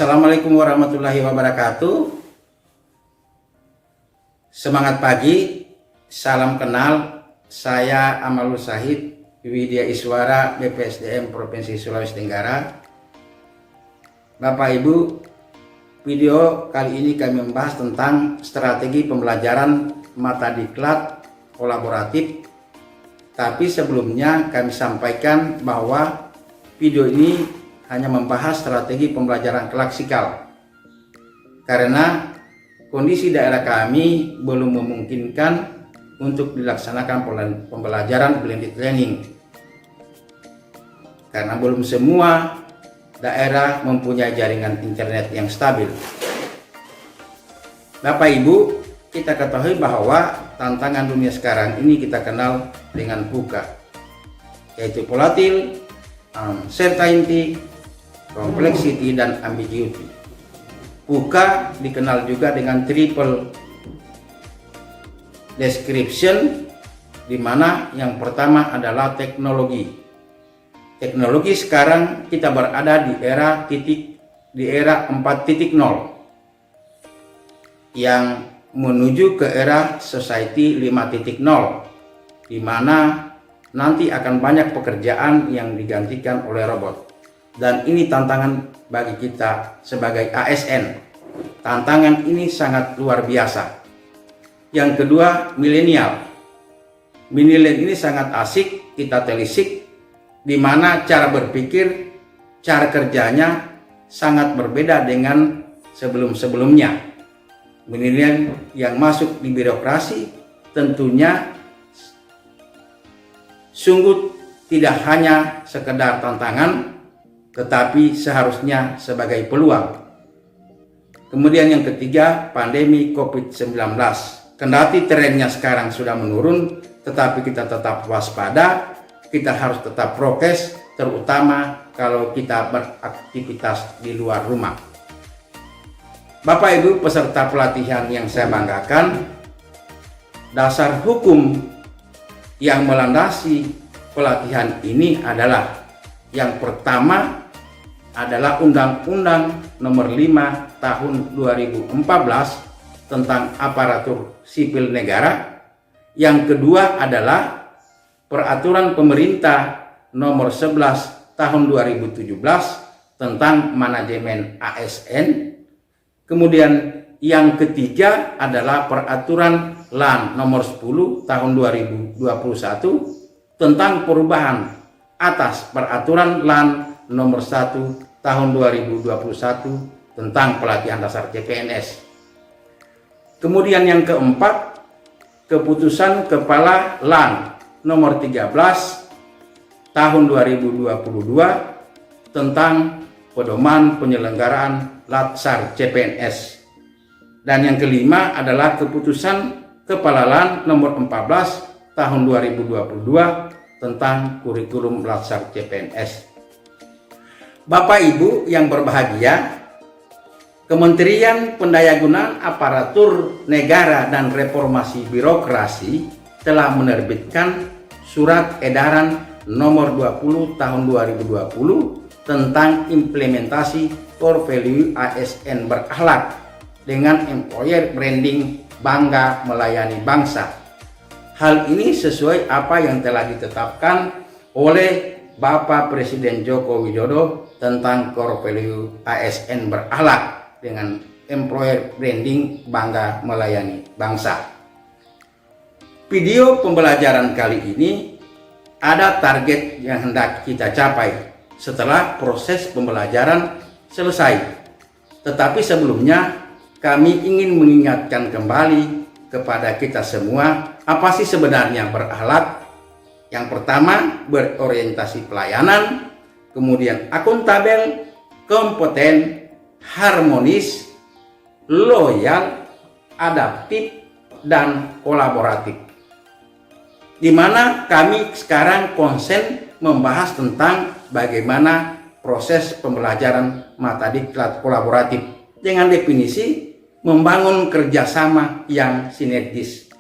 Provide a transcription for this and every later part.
Assalamualaikum warahmatullahi wabarakatuh. Semangat pagi, salam kenal. Saya Amalul Sahid, Widya Iswara, BPSDM Provinsi Sulawesi Tenggara. Bapak Ibu, video kali ini kami membahas tentang strategi pembelajaran mata diklat kolaboratif. Tapi sebelumnya kami sampaikan bahwa video ini hanya membahas strategi pembelajaran klassikal karena kondisi daerah kami belum memungkinkan untuk dilaksanakan pembelajaran blended learning karena belum semua daerah mempunyai jaringan internet yang stabil. Bapak Ibu, kita ketahui bahwa tantangan dunia sekarang ini kita kenal dengan VUCA, yaitu volatil, uncertainty, complexity, dan ambiguity. VUCA dikenal juga dengan triple description, di mana yang pertama adalah teknologi. Teknologi sekarang kita berada di era 4.0 yang menuju ke era society 5.0, di mana nanti akan banyak pekerjaan yang digantikan oleh robot. Dan ini tantangan bagi kita sebagai ASN. Tantangan ini sangat luar biasa. Yang kedua, milenial. Milenial ini sangat asik, kita telisik, di mana cara berpikir, cara kerjanya sangat berbeda dengan sebelum-sebelumnya. Milenial yang masuk di birokrasi tentunya sungguh tidak hanya sekedar tantangan, tetapi seharusnya sebagai peluang. Kemudian yang ketiga, pandemi COVID-19. Kendati trennya sekarang sudah menurun, tetapi kita tetap waspada, kita harus tetap prokes, terutama kalau kita beraktivitas di luar rumah. Bapak Ibu peserta pelatihan yang saya banggakan, dasar hukum yang melandasi pelatihan ini adalah yang pertama adalah Undang-Undang Nomor 5 Tahun 2014 tentang Aparatur Sipil Negara. Yang kedua adalah Peraturan Pemerintah Nomor 11 Tahun 2017 tentang Manajemen ASN. Kemudian yang ketiga adalah Peraturan LAN Nomor 10 Tahun 2021 tentang perubahan atas Peraturan LAN Nomor 1 Tahun 2021 tentang pelatihan dasar CPNS. Kemudian yang keempat, Keputusan Kepala LAN Nomor 13 Tahun 2022 tentang pedoman penyelenggaraan Latsar CPNS. Dan yang kelima adalah Keputusan Kepala LAN Nomor 14 Tahun 2022 tentang kurikulum Latsar CPNS. Bapak Ibu yang berbahagia, Kementerian Pendayagunaan Aparatur Negara dan Reformasi Birokrasi telah menerbitkan Surat Edaran Nomor 20 Tahun 2020 tentang implementasi core value ASN berakhlak dengan employer branding bangga melayani bangsa. Hal ini sesuai apa yang telah ditetapkan oleh Bapak Presiden Joko Widodo tentang core value ASN berakhlak dengan employer branding bangga melayani bangsa. Video pembelajaran kali ini ada target yang hendak kita capai setelah proses pembelajaran selesai. Tetapi sebelumnya kami ingin mengingatkan kembali kepada kita semua, apa sih sebenarnya berakhlak? Yang pertama, berorientasi pelayanan, kemudian akuntabel, kompeten, harmonis, loyal, adaptif, dan kolaboratif. Di mana kami sekarang konsen membahas tentang bagaimana proses pembelajaran mata diklat kolaboratif dengan definisi membangun kerjasama yang sinergis.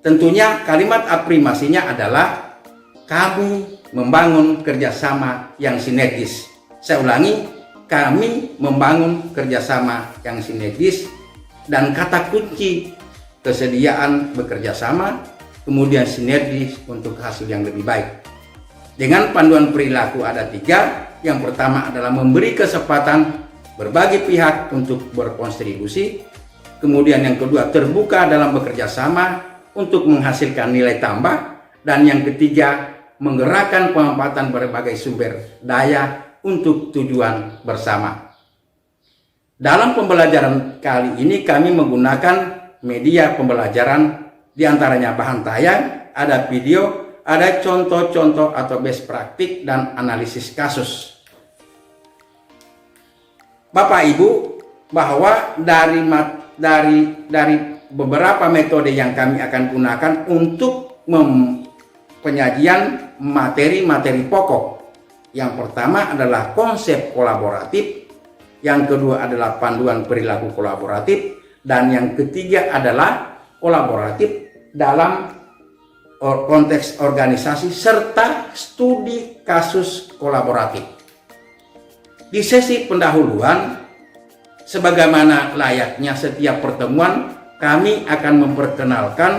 Tentunya kalimat afirmasinya adalah kami membangun kerjasama yang sinergis. Saya ulangi, kami membangun kerjasama yang sinergis dan kata kunci kesediaan bekerja sama, kemudian sinergis untuk hasil yang lebih baik. Dengan panduan perilaku ada 3. Yang pertama adalah memberi kesempatan berbagai pihak untuk berkontribusi. Kemudian yang kedua, terbuka dalam bekerja sama untuk menghasilkan nilai tambah. Dan yang ketiga, menggerakkan pemanfaatan berbagai sumber daya untuk tujuan bersama. Dalam pembelajaran kali ini kami menggunakan media pembelajaran, diantaranya bahan tayang, ada video, ada contoh-contoh atau best praktik dan analisis kasus. Bapak Ibu, bahwa dari beberapa metode yang kami akan gunakan untuk penyajian materi-materi pokok. Yang pertama adalah konsep kolaboratif, yang kedua adalah panduan perilaku kolaboratif, dan yang ketiga adalah kolaboratif dalam konteks organisasi serta studi kasus kolaboratif. Di sesi pendahuluan, sebagaimana layaknya setiap pertemuan, kami akan memperkenalkan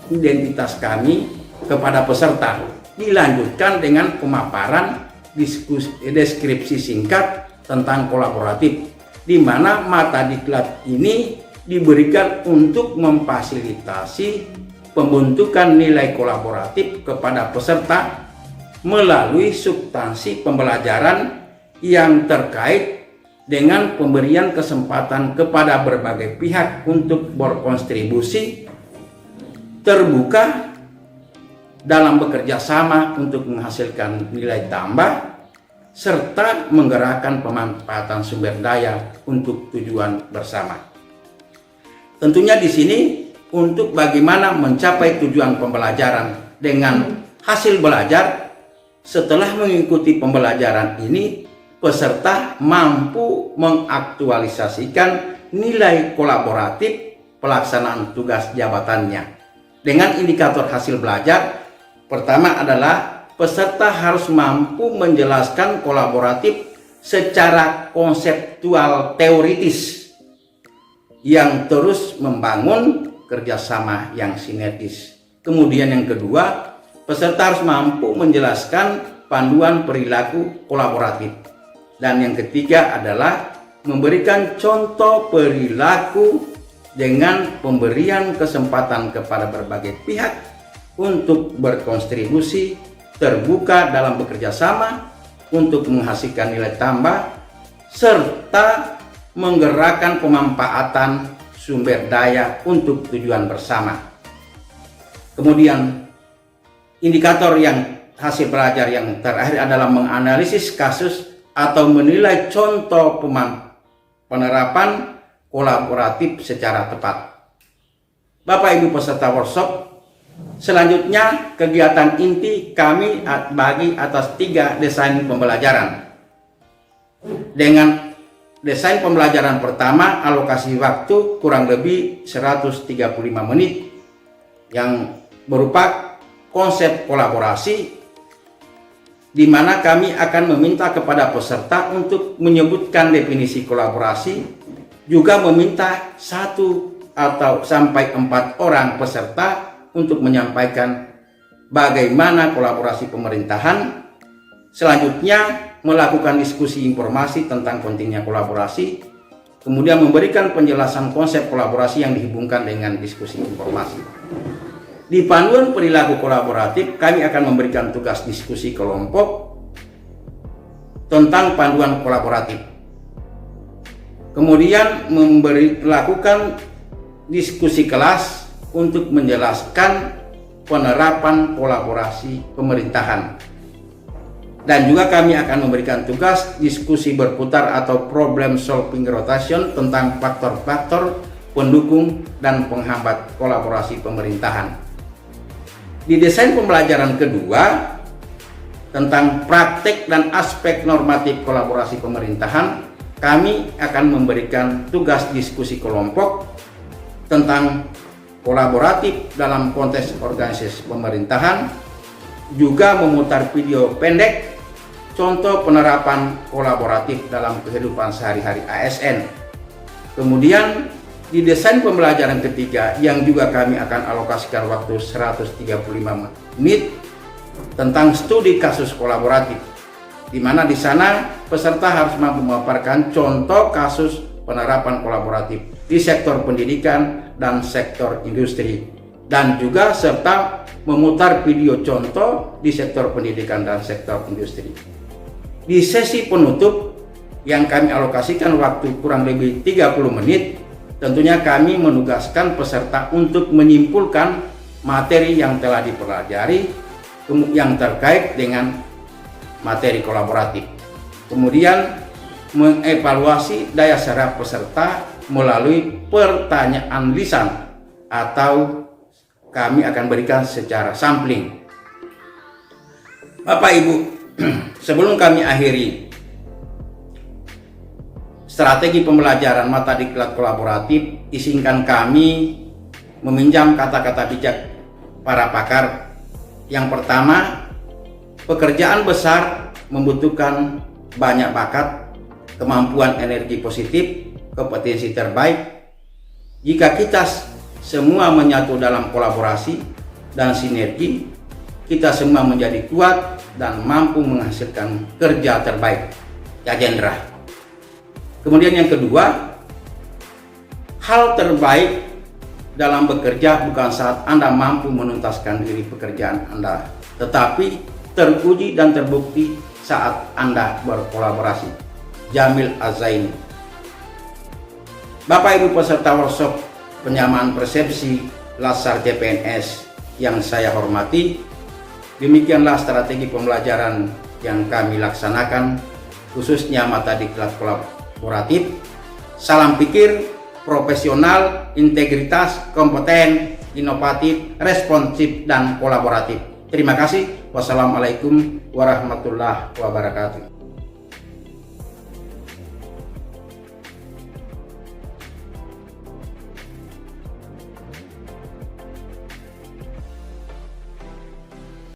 identitas kami kepada peserta, dilanjutkan dengan pemaparan deskripsi singkat tentang kolaboratif, di mana mata diklat ini diberikan untuk memfasilitasi pembentukan nilai kolaboratif kepada peserta melalui substansi pembelajaran yang terkait dengan pemberian kesempatan kepada berbagai pihak untuk berkontribusi, terbuka dalam bekerja sama untuk menghasilkan nilai tambah, serta menggerakkan pemanfaatan sumber daya untuk tujuan bersama. Tentunya di sini untuk bagaimana mencapai tujuan pembelajaran dengan hasil belajar. Setelah mengikuti pembelajaran ini, peserta mampu mengaktualisasikan nilai kolaboratif pelaksanaan tugas jabatannya. Dengan indikator hasil belajar, pertama adalah peserta harus mampu menjelaskan kolaboratif secara konseptual teoritis yang terus membangun kerjasama yang sinergis. Kemudian yang kedua, peserta harus mampu menjelaskan panduan perilaku kolaboratif. Dan yang ketiga adalah memberikan contoh perilaku dengan pemberian kesempatan kepada berbagai pihak untuk berkontribusi, terbuka dalam bekerja sama untuk menghasilkan nilai tambah, serta menggerakkan pemanfaatan sumber daya untuk tujuan bersama. Kemudian indikator yang hasil belajar yang terakhir adalah menganalisis kasus atau menilai contoh penerapan kolaboratif secara tepat. Bapak Ibu peserta workshop, selanjutnya kegiatan inti kami bagi atas 3 desain pembelajaran. Dengan desain pembelajaran pertama, alokasi waktu kurang lebih 135 menit yang berupa konsep kolaborasi, di mana kami akan meminta kepada peserta untuk menyebutkan definisi kolaborasi, juga meminta 1 atau sampai 4 orang peserta untuk menyampaikan bagaimana kolaborasi pemerintahan. Selanjutnya melakukan diskusi informasi tentang pentingnya kolaborasi, kemudian memberikan penjelasan konsep kolaborasi yang dihubungkan dengan diskusi informasi. Di panduan perilaku kolaboratif, kami akan memberikan tugas diskusi kelompok tentang panduan kolaboratif. Kemudian melakukan diskusi kelas untuk menjelaskan penerapan kolaborasi pemerintahan. Dan juga kami akan memberikan tugas diskusi berputar atau problem solving rotation tentang faktor-faktor pendukung dan penghambat kolaborasi pemerintahan. Di desain pembelajaran kedua tentang praktek dan aspek normatif kolaborasi pemerintahan, kami akan memberikan tugas diskusi kelompok tentang kolaboratif dalam konteks organisasi pemerintahan, juga memutar video pendek contoh penerapan kolaboratif dalam kehidupan sehari-hari ASN. Kemudian di desain pembelajaran ketiga yang juga kami akan alokasikan waktu 135 menit tentang studi kasus kolaboratif, di mana di sana peserta harus mampu memaparkan contoh kasus penerapan kolaboratif di sektor pendidikan dan sektor industri, dan juga serta memutar video contoh di sektor pendidikan dan sektor industri. Di sesi penutup yang kami alokasikan waktu kurang lebih 30 menit, tentunya kami menugaskan peserta untuk menyimpulkan materi yang telah dipelajari yang terkait dengan materi kolaboratif. Kemudian mengevaluasi daya serap peserta melalui pertanyaan lisan atau kami akan berikan secara sampling. Bapak Ibu, sebelum kami akhiri strategi pembelajaran mata diklat kolaboratif, izinkan kami meminjam kata-kata bijak para pakar. Yang pertama, pekerjaan besar membutuhkan banyak bakat, kemampuan energi positif, kompetensi terbaik. Jika kita semua menyatu dalam kolaborasi dan sinergi, kita semua menjadi kuat dan mampu menghasilkan kerja terbaik. Ya Jendra. Kemudian yang kedua, hal terbaik dalam bekerja bukan saat Anda mampu menuntaskan diri pekerjaan Anda, tetapi teruji dan terbukti saat Anda berkolaborasi. Jamil Azaini. Bapak Ibu peserta workshop penyamaan persepsi Latsar CPNS yang saya hormati, demikianlah strategi pembelajaran yang kami laksanakan, khususnya mata diklat kolaboratif. Salam pikir, profesional, integritas, kompeten, inovatif, responsif, dan kolaboratif. Terima kasih. Wassalamualaikum warahmatullahi wabarakatuh.